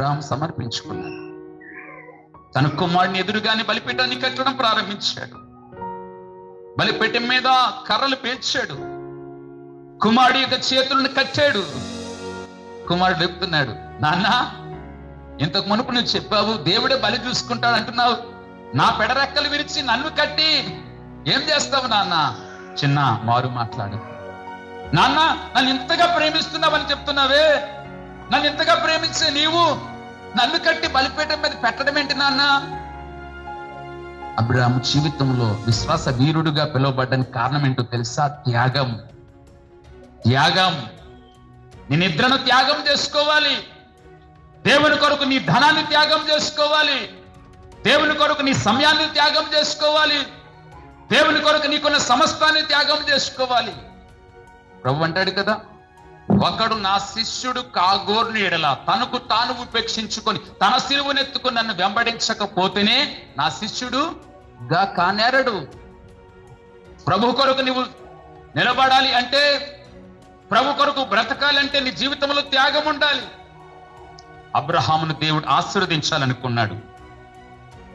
Abraham సమర్పించుకున్నాడు. తన కుమారుని ఎదురుగానే బలిపీఠాన్ని కట్టడం ప్రారంభించాడు. బలిపీఠం మీద కర్రలు పేర్చాడు. కుమారుడి యొక్క చేతులను కట్టాడు. కుమారుడు చెప్తున్నాడు, నాన్న, ఇంతకు మునుపు నువ్వు చెప్పావు దేవుడే బలి చూసుకుంటాడు అంటున్నావు, నా పెడరెక్కలు విరిచి నన్ను కట్టి ఏం చేస్తావు నాన్న? చిన్న మారు మాట్లాడు. నాన్న, నన్ను ఇంతగా ప్రేమిస్తున్నావని చెప్తున్నావే, నన్ను ఇంతగా ప్రేమించే నీవు నన్ను కట్టి బలిపీఠం మీద పెట్టడం ఏంటి నాన్న? అబ్రహాము జీవితంలో విశ్వాస వీరుడుగా పిలువబడ్డానికి కారణం ఏంటో తెలుసా? త్యాగం. త్యాగం. నీ నిద్రను త్యాగం చేసుకోవాలి. దేవుని కొరకు నీ ధనాన్ని త్యాగం చేసుకోవాలి. దేవుని కొరకు నీ సమయాన్ని త్యాగం చేసుకోవాలి. దేవుని కొరకు నీకున్న సమస్తాన్ని త్యాగం చేసుకోవాలి. ప్రభు అంటాడు కదా, ఒకడు నా శిష్యుడు కాగోర్ని ఎడల తనకు తాను ఉపేక్షించుకొని తన సిలువనెత్తుకుని నన్ను వెంబడించకపోతేనే నా శిష్యుడుగా కానేరడు. ప్రభు కొరకు నువ్వు నిలబడాలి అంటే, ప్రభు కొరకు బ్రతకాలి అంటే నీ జీవితంలో త్యాగం ఉండాలి. అబ్రహామును దేవుడు ఆశీర్వదించాలనుకున్నాడు.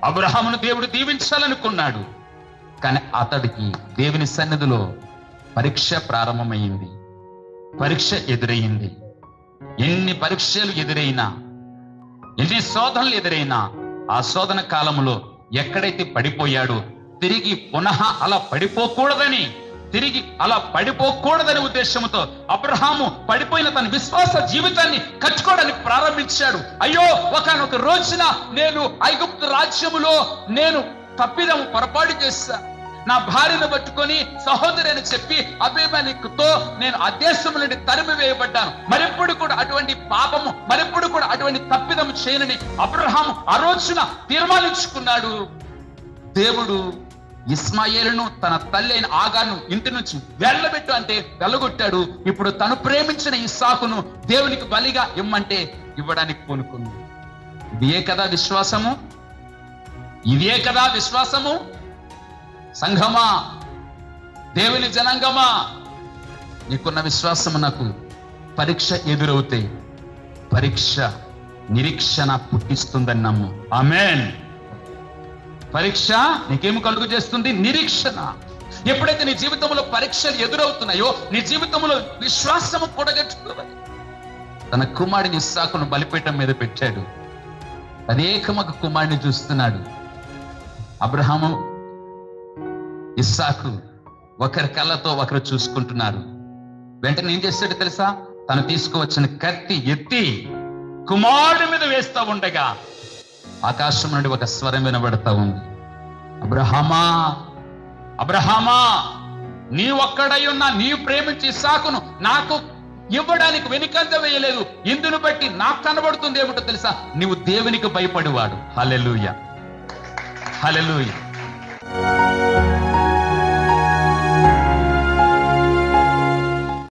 అబ్రహామును దేవుడు దీవించాలనుకున్నాడు. కానీ అతడికి దేవుని సన్నిధిలో పరీక్ష ప్రారంభమైంది. పరీక్ష ఎదురయ్యింది. ఎన్ని పరీక్షలు ఎదురైనా, ఎన్ని శోధనలు ఎదురైనా, ఆ శోధన కాలంలో ఎక్కడైతే పడిపోయాడో తిరిగి పునః అలా పడిపోకూడదని ఉద్దేశంతో అబ్రహాము పడిపోయిన తన విశ్వాస జీవితాన్ని కట్టుకోవడానికి ప్రారంభించాడు. అయ్యో, ఒకానొక రోజున నేను ఐగుప్తు రాజ్యములో నేను పొరపాటు చేశా. నా భార్యను పట్టుకొని సహోదరి అని చెప్పి అబీమెలెకుతో నేను ఆ దేశం నుండి తరిమి వేయబడ్డాను. మరెప్పుడు కూడా అటువంటి పాపము, మరెప్పుడు కూడా అటువంటి తప్పిదము చేయనని అబ్రహాము ఆ రోజున తీర్మానించుకున్నాడు. దేవుడు ఇస్మాయేలును తన తల్లి అయిన ఆగాను ఇంటి నుంచి వెళ్ళబెట్టు అంటే వెళ్ళగొట్టాడు. ఇప్పుడు తను ప్రేమించిన ఇస్సాకును దేవునికి బలిగా ఇమ్మంటే ఇవ్వడానికి పూనుకుంది. ఇదే కదా విశ్వాసము. ఇదే కదా విశ్వాసము. సంఘమా, దేవుని జనాంగమా, నీకున్న విశ్వాసము నాకు పరీక్ష ఎదురవుతే పరీక్ష నిరీక్షణ పుట్టిస్తుందని నమ్ము. ఆమేన్. పరీక్ష నీకేమి కలుగు చేస్తుంది? నిరీక్షణ. ఎప్పుడైతే నీ జీవితంలో పరీక్షలు ఎదురవుతున్నాయో నీ జీవితంలో విశ్వాసము కూడగట్టుకోవాలి. తన కుమారుడిని ఇస్సాకును బలిపీఠం మీద పెట్టాడు. అనేకమొక కుమారుడిని చూస్తున్నాడు. అబ్రహాము, ఇస్సాకు ఒకరి కళ్ళతో ఒకరు చూసుకుంటున్నారు. వెంటనే ఏం చేస్తాడు తెలుసా? తను తీసుకువచ్చిన కత్తి ఎత్తి కుమారుడి మీద వేస్తా ఉండగా ఆకాశం నుండి ఒక స్వరం వినబడతా ఉంది. అబ్రహామా, అబ్రహామా, నీ ఒక్కడై ఉన్న నీ ప్రేమించి ఇస్సాకును నాకు ఇవ్వడానికి వెనుకంజ వేయలేదు. ఇందును బట్టి నాకు కనబడుతుంది ఏమిటో తెలుసా? నీవు దేవునికి భయపడేవాడు. హల్లెలూయా, హల్లెలూయా.